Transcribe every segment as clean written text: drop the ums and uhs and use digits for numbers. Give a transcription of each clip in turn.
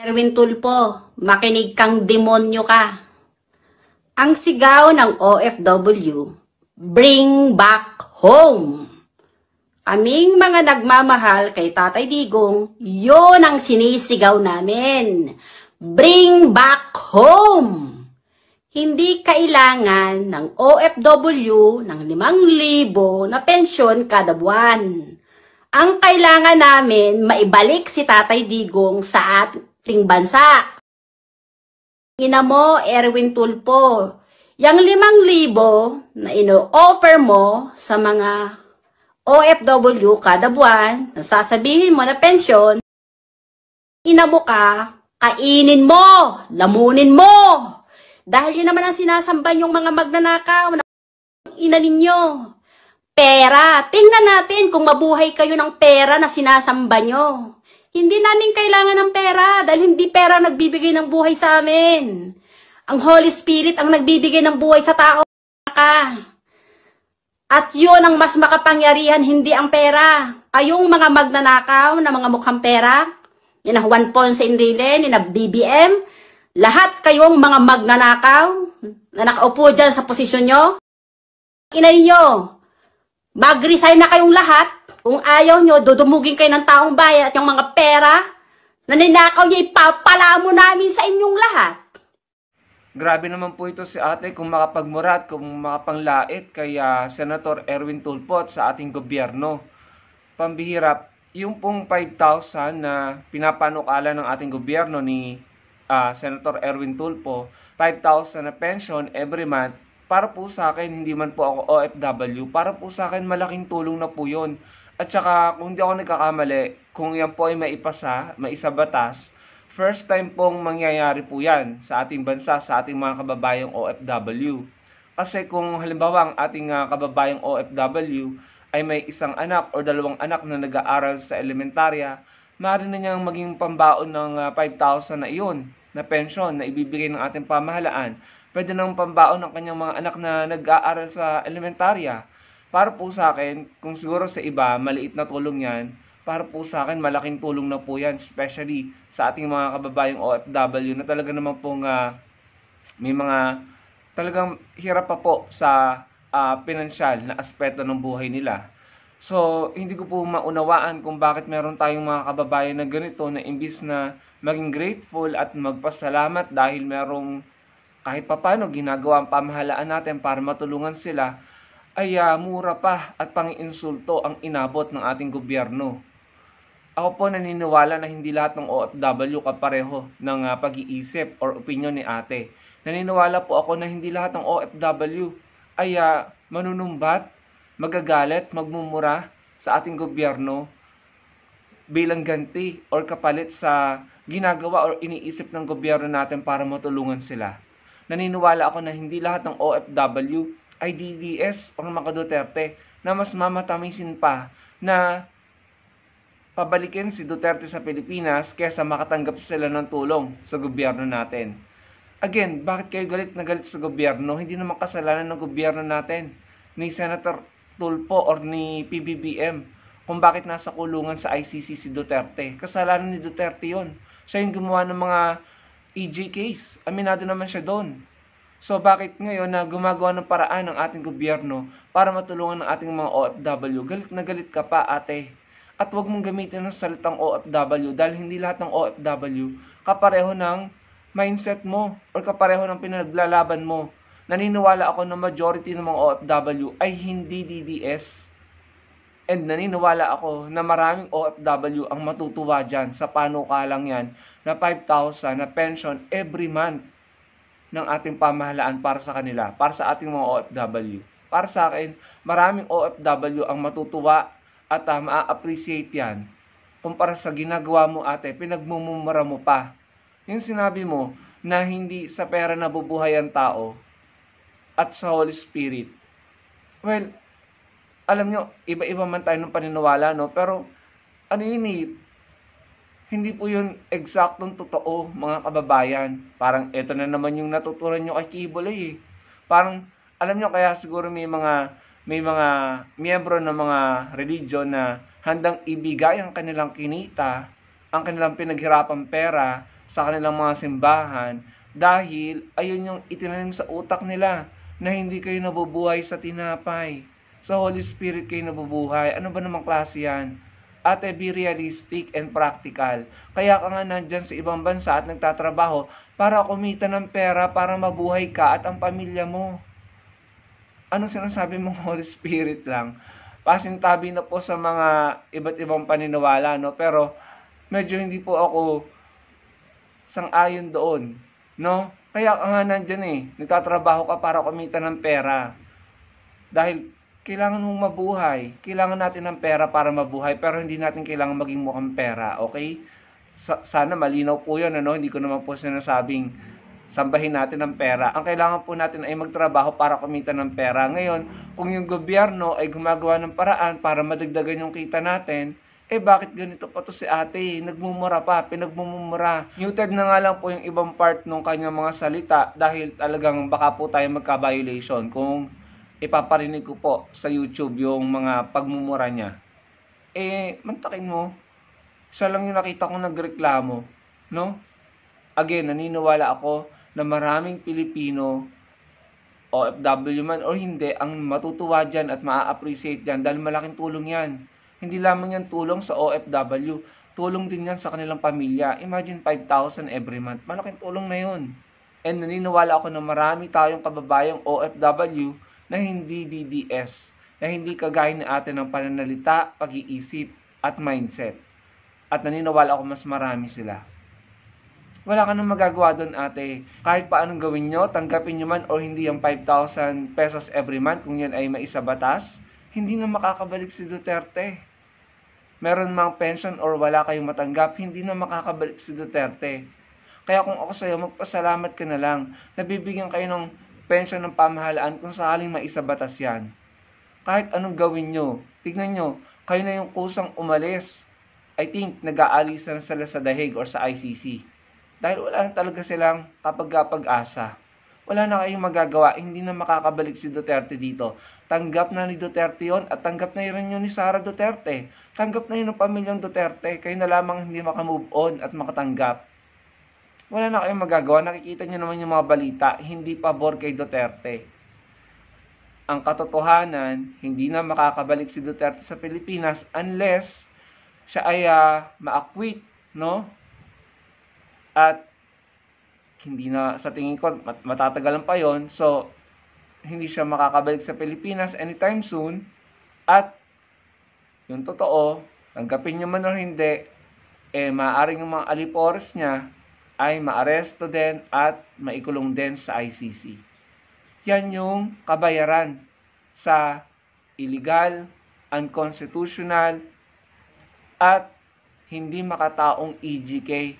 Erwin Tulfo, makinig kang demonyo ka. Ang sigaw ng OFW, bring back home. Kaming mga nagmamahal kay Tatay Digong, yun ang sinisigaw namin. Bring back home. Hindi kailangan ng OFW ng 5,000 na pensyon kada buwan. Ang kailangan namin, maibalik si Tatay Digong sa ating bansa. Ina mo, Erwin Tulfo, yung 5,000 na ino-offer mo sa mga OFW kada buwan, nasasabihin mo na pensyon, ina mo ka, kainin mo, lamunin mo. Dahil yun naman ang sinasamban yung mga magnanakaw, ina ninyo. Pera. Tingnan natin kung mabuhay kayo ng pera na sinasamba nyo. Hindi namin kailangan ng pera dahil hindi pera nagbibigay ng buhay sa amin. Ang Holy Spirit ang nagbibigay ng buhay sa tao. At yun ang mas makapangyarihan, hindi ang pera. Kayong mga magnanakaw na mga mukhang pera, nina Juan Ponce Enrile, nina BBM, lahat kayong mga magnanakaw na nakaupo dyan sa posisyon nyo, ina ninyo, mag-resign na kayong lahat. Kung ayaw nyo, dudumugin kayo ng taong bayan at yung mga pera na ninakaw nyo, ipapala mo namin sa inyong lahat. Grabe naman po ito si ate kung makapagmura at kung makapanglait kay Senator Erwin Tulfo sa ating gobyerno. Pambihirap, yung pong 5,000 na pinapanukala ng ating gobyerno ni Senator Erwin Tulfo, 5,000 na pension every month, para po sa akin, hindi man po ako OFW, para po sa akin malaking tulong na po yun. At saka kung hindi ako nagkakamali, kung yan po ay maisa batas, first time pong mangyayari po yan sa ating bansa, sa ating mga kababayang OFW. Kasi kung halimbawa ang ating kababayang OFW ay may isang anak o 2 anak na nag-aaral sa elementarya, maaari na niyang maging pambaon ng 5,000 na iyon, na pensyon na ibibigay ng ating pamahalaan. Pwede nang pambaon ng kanyang mga anak na nag-aaral sa elementarya. Para po sa akin, kung siguro sa iba, maliit na tulong yan, para po sa akin, malaking tulong na po yan, especially sa ating mga kababayang OFW na talaga naman pong may mga talagang hirap pa po sa pinansyal na aspeto ng buhay nila. So, hindi ko po maunawaan kung bakit meron tayong mga kababayan na ganito na imbis na maging grateful at magpasalamat dahil merong kahit papano ginagawa ang pamahalaan natin para matulungan sila, ay mura pa at pang-insulto ang inabot ng ating gobyerno. Ako po naniniwala na hindi lahat ng OFW kapareho ng pag-iisip or opinion ni ate. Naniniwala po ako na hindi lahat ng OFW ay manunumbat, magagalit, magmumura sa ating gobyerno bilang ganti or kapalit sa ginagawa or iniisip ng gobyerno natin para matulungan sila. Naniniwala ako na hindi lahat ng OFW ay DDS o mga Duterte na mas mamatamisin pa na pabalikin si Duterte sa Pilipinas kaysa makatanggap sila ng tulong sa gobyerno natin. Again, bakit kayo galit na galit sa gobyerno? Hindi naman kasalanan ng gobyerno natin, ni Senator Tulfo or ni PBBM, kung bakit nasa kulungan sa ICC si Duterte. Kasalanan ni Duterte yon. Siya yung gumawa ng mga EJ case. Aminado naman siya doon. So bakit ngayon na gumagawa ng paraan ng ating gobyerno para matulungan ng ating mga OFW? Galit na galit ka pa, ate. At huwag mong gamitin ng salitang OFW dahil hindi lahat ng OFW kapareho ng mindset mo or kapareho ng pinaglalaban mo. Naniniwala ako na majority ng mga OFW ay hindi DDS. And naniniwala ako na maraming OFW ang matutuwa dyan sa panukalang yan na 5,000 na pension every month ng ating pamahalaan para sa kanila, para sa ating mga OFW. Para sa akin, maraming OFW ang matutuwa at ma-appreciate yan. Kumpara sa ginagawa mo, ate, pinagmumura mo pa. Yung sinabi mo na hindi sa pera nabubuhay ang tao at sa Holy Spirit. Well, alam nyo, iba-iba man tayo ng paniniwala, no? Pero, hindi po yun eksaktong totoo, mga kababayan. Parang eto na naman yung natutunan nyo kay Kibuloy, eh. Parang, alam nyo, kaya siguro may mga miyembro ng mga religion na handang ibigay ang kanilang kinita, ang kanilang pinaghirapang pera sa kanilang mga simbahan dahil ayun yung itinanim sa utak nila na hindi kayo nabubuhay sa tinapay. Sa Holy Spirit kayo nabubuhay. Ano ba namang klase yan? Ate, be realistic and practical. Kaya ka nga nandyan sa ibang bansa at nagtatrabaho para kumita ng pera para mabuhay ka at ang pamilya mo. Ano sinasabi mong Holy Spirit lang? Pasintabi na po sa mga iba't ibang paniniwala, no? Pero medyo hindi po ako sang-ayon doon, no? Kaya ka nga nandyan nagtatrabaho ka para kumita ng pera. Dahil kailangan mong mabuhay. Kailangan natin ng pera para mabuhay, pero hindi natin kailangan maging mukhang pera, okay? Sana malinaw po yun, ano? Hindi ko naman po sinasabing sambahin natin ng pera. Ang kailangan po natin ay magtrabaho para kumita ng pera. Ngayon, kung yung gobyerno ay gumagawa ng paraan para madagdagan yung kita natin, bakit ganito pa to si ate? Nagmumura pa, pinagmumura. Muted na nga lang po yung ibang part ng kanyang mga salita dahil talagang baka po tayo magka-violation kung ipaparinig ko po sa YouTube yung mga pagmumura niya. Mantakin mo. Siya lang yung nakita kong nagreklamo, no? Again, naniniwala ako na maraming Pilipino, OFW man o hindi, ang matutuwa dyan at maa-appreciate dyan dahil malaking tulong yan. Hindi lamang yan tulong sa OFW, tulong din yan sa kanilang pamilya. Imagine 5,000 every month. Malaking tulong na yun. And naniniwala ako na marami tayong kababayang OFW na hindi DDS, na hindi kagaya ni ate ng pananalita, pag-iisip, at mindset. At naniniwala ako mas marami sila. Wala ka nang magagawa doon, ate. Kahit paanong gawin nyo, tanggapin nyo man o hindi yung 5,000 pesos every month, kung yan ay maisabatas, hindi na makakabalik si Duterte. Meron mang pension or wala kayong matanggap, hindi na makakabalik si Duterte. Kaya kung ako sa'yo, magpasalamat ka na lang. Nabibigyan kayo ng pension ng pamahalaan kung sakaling maisabatas yan. Kahit anong gawin nyo, tignan nyo, kayo na yung kusang umalis. I think nag-aalisan sila sa The Hague or sa ICC. Dahil wala na talaga silang kapag-asa. Wala na kayong magagawa, hindi na makakabalik si Duterte dito. Tanggap na ni Duterte yon at tanggap na rin yun ni Sara Duterte. Tanggap na yun ng pamilyang Duterte, kayo na lamang hindi makamove on at makatanggap. Wala na kayong magagawa, nakikita nyo naman yung mga balita, hindi pabor kay Duterte. Ang katotohanan, hindi na makakabalik si Duterte sa Pilipinas unless siya ay ma-acquit, no? At hindi na, sa tingin ko, matatagalan pa yon. So, hindi siya makakabalik sa Pilipinas anytime soon. At, yung totoo, tanggapin nyo man o hindi, maaaring yung mga alipores niya ay maaresto din at maikulong din sa ICC. Yan yung kabayaran sa illegal, unconstitutional, at hindi makataong EGK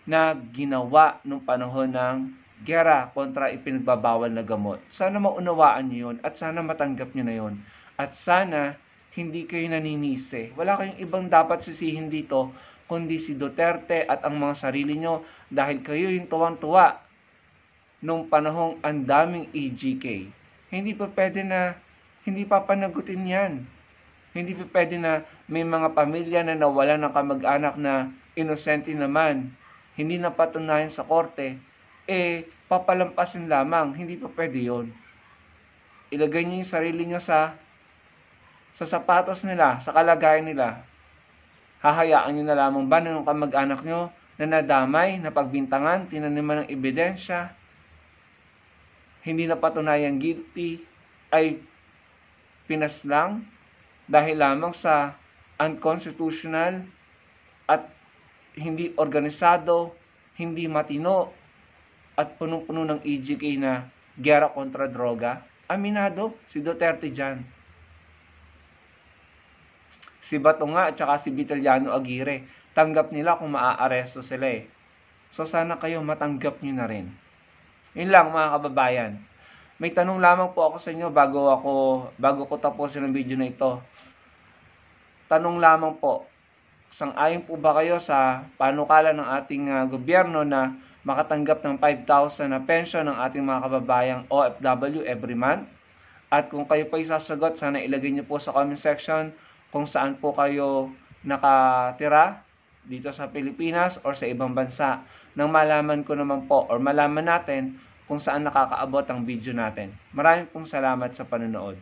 na ginawa nung panahon ng gera kontra ipinagbabawal na gamot. Sana maunawaan nyo yun at sana matanggap nyo na yun. At sana hindi kayo naninisi. Wala kayong ibang dapat sisihin dito kundi si Duterte at ang mga sarili nyo dahil kayo yung tuwang-tuwa nung panahong ang daming EGK. Hindi pa pwede na hindi pa panagutin yan. Hindi pa pwede na may mga pamilya na nawalan ng kamag-anak na inosente naman, hindi na patunayan sa korte, papalampasin lamang. Hindi pa pwede yun. Ilagay niyo yung sarili niyo sa sapatos nila, sa kalagayan nila. Hahayaan nyo na lamang ba ng kamag-anak nyo na nadamay, napagbintangan, tinaniman ng ebidensya, hindi na patunayang guilty, ay pinaslang dahil lamang sa unconstitutional at hindi organisado, hindi matino, at punong-puno ng EGK na gera kontra droga? Aminado si Duterte dyan. Si Bato nga at saka si Vitaliano Aguirre, tanggap nila kung maaaresto sila So sana kayo matanggap nyo na rin. Yun lang mga kababayan. May tanong lamang po ako sa inyo bago ko tapusin ang video na ito. Tanong lamang po, sang-ayon po ba kayo sa panukala ng ating gobyerno na makatanggap ng 5,000 na pension ng ating mga kababayang OFW every month? At kung kayo pa isasagot, sana ilagay niyo po sa comment section kung saan po kayo nakatira, dito sa Pilipinas or sa ibang bansa, nang malaman ko naman po or malaman natin kung saan nakakaabot ang video natin. Maraming pong salamat sa panonood.